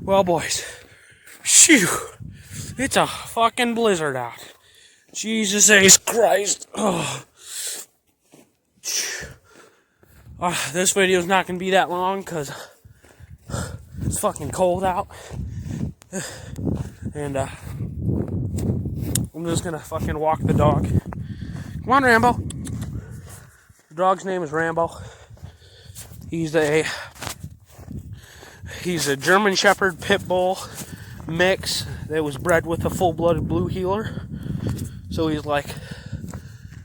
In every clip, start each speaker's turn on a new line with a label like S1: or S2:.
S1: Well, boys, phew, it's a fucking blizzard out. Jesus H. Christ. Oh. This video's not gonna be that long because it's fucking cold out. And I'm just gonna fucking walk the dog. Come on, Rambo. The dog's name is Rambo. He's a German Shepherd Pit Bull mix that was bred with a full-blooded blue heeler. So he's like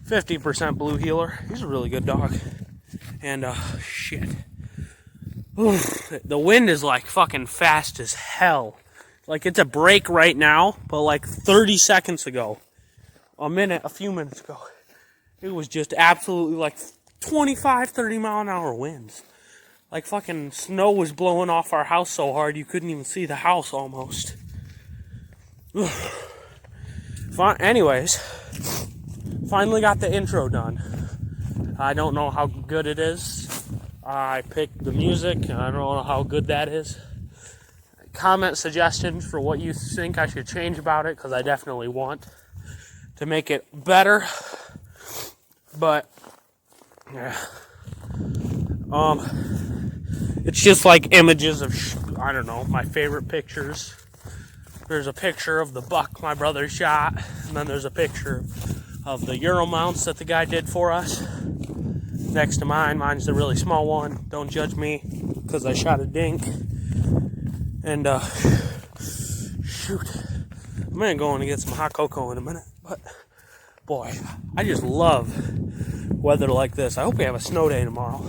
S1: 50% blue heeler. He's a really good dog. And shit. Oof, the wind is like fucking fast as hell. Like it's a break right now, but like 30 seconds ago, a few minutes ago, it was just absolutely like 25, 30 mile an hour winds. Like fucking snow was blowing off our house so hard you couldn't even see the house almost. Anyways, finally got the intro done. I don't know how good it is. I picked the music, and I don't know how good that is. Comment suggestions for what you think I should change about it, because I definitely want to make it better. But yeah, it's just like images of I don't know, my favorite pictures. There's a picture of the buck my brother shot, and then there's a picture of the Euro mounts that the guy did for us. Next to mine. Mine's the really small one. Don't judge me, because I shot a dink. And, shoot. I'm gonna go in and get some hot cocoa in a minute. But, boy, I just love weather like this. I hope we have a snow day tomorrow.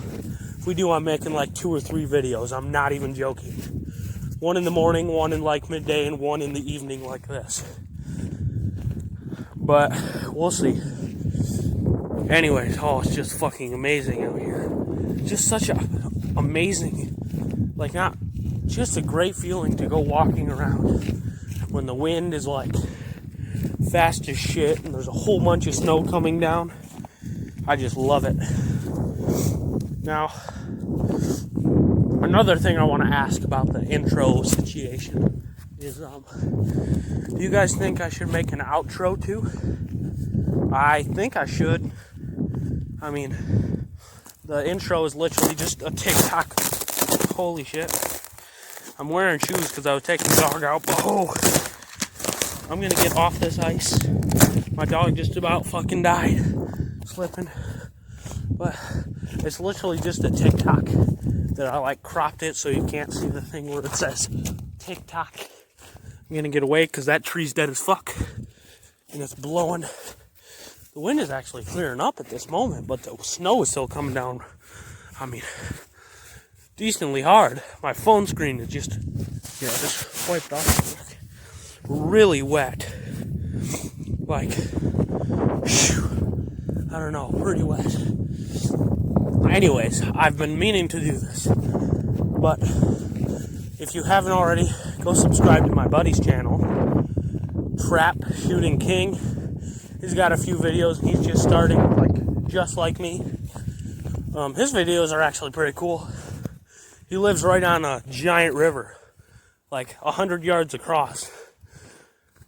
S1: If we do, I'm making like 2 or 3 videos. I'm not even joking. One in the morning, one in like midday, and one in the evening like this. But, we'll see. Anyways, it's just fucking amazing out here. Just such a amazing, like not, just a great feeling to go walking around when the wind is like fast as shit and there's a whole bunch of snow coming down. I just love it. Now, another thing I want to ask about the intro situation is, do you guys think I should make an outro too? I think I should. I mean, the intro is literally just a TikTok. Holy shit. I'm wearing shoes because I was taking the dog out. Oh, I'm going to get off this ice. My dog just about fucking died slipping. But it's literally just a TikTok that I like cropped it so you can't see the thing where it says TikTok. I'm going to get away because that tree's dead as fuck. And it's blowing. The wind is actually clearing up at this moment, but the snow is still coming down. I mean, decently hard. My phone screen is just wiped off. Really wet. Like, I don't know, pretty wet. Anyways, I've been meaning to do this. But if you haven't already, go subscribe to my buddy's channel, Trap Shooting King. He's got a few videos. He's just starting, just like me. His videos are actually pretty cool. He lives right on a giant river, like 100 yards across,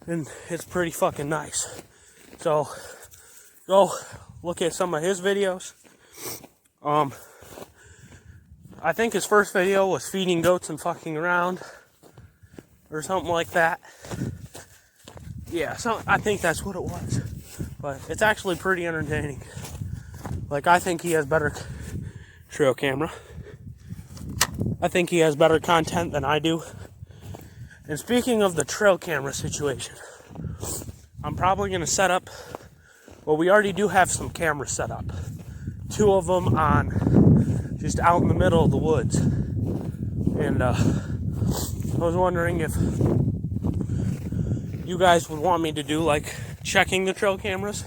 S1: and it's pretty fucking nice. So, go look at some of his videos. I think his first video was feeding goats and fucking around, or something like that. Yeah, so I think that's what it was. But it's actually pretty entertaining. Like, I think he has better trail camera. I think he has better content than I do. And speaking of the trail camera situation, I'm probably going to set up, well, we already do have some cameras set up. 2 of them on, just out in the middle of the woods. And I was wondering if you guys would want me to do, like, checking the trail cameras.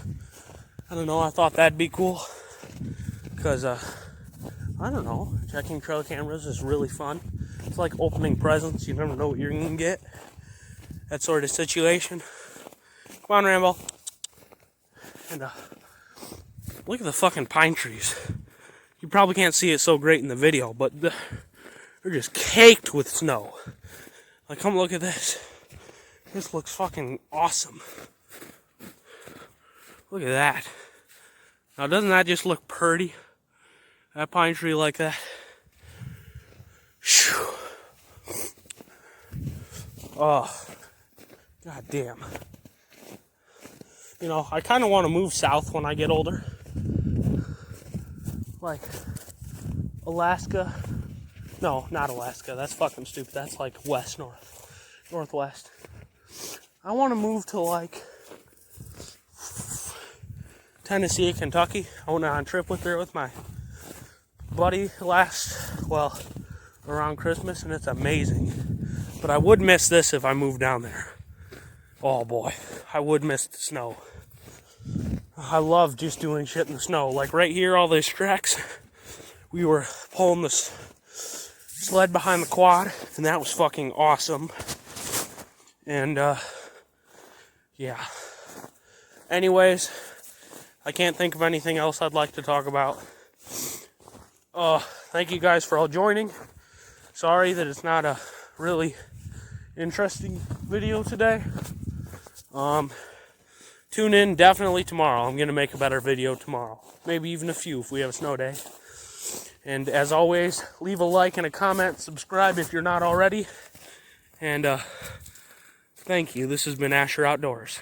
S1: I don't know, I thought that'd be cool. Because, I don't know, checking trail cameras is really fun. It's like opening presents, you never know what you're going to get. That sort of situation. Come on, Rambo. And, look at the fucking pine trees. You probably can't see it so great in the video, but they're just caked with snow. Like, come look at this. This looks fucking awesome. Look at that. Now, doesn't that just look pretty? That pine tree like that. Whew. Oh, god damn. You know, I kind of want to move south when I get older. Like, Alaska. No, not Alaska. That's fucking stupid. That's like northwest. I want to move to like Tennessee, Kentucky. I went on a trip with my buddy around Christmas, and it's amazing. But I would miss this if I moved down there. Oh boy, I would miss the snow. I love just doing shit in the snow. Like right here, all these tracks, we were pulling the sled behind the quad, and that was fucking awesome. And yeah. Anyways, I can't think of anything else I'd like to talk about. Thank you guys for all joining. Sorry that it's not a really interesting video today. Tune in definitely tomorrow. I'm going to make a better video tomorrow. Maybe even a few if we have a snow day. And as always, leave a like and a comment. Subscribe if you're not already. And thank you. This has been Asher Outdoors.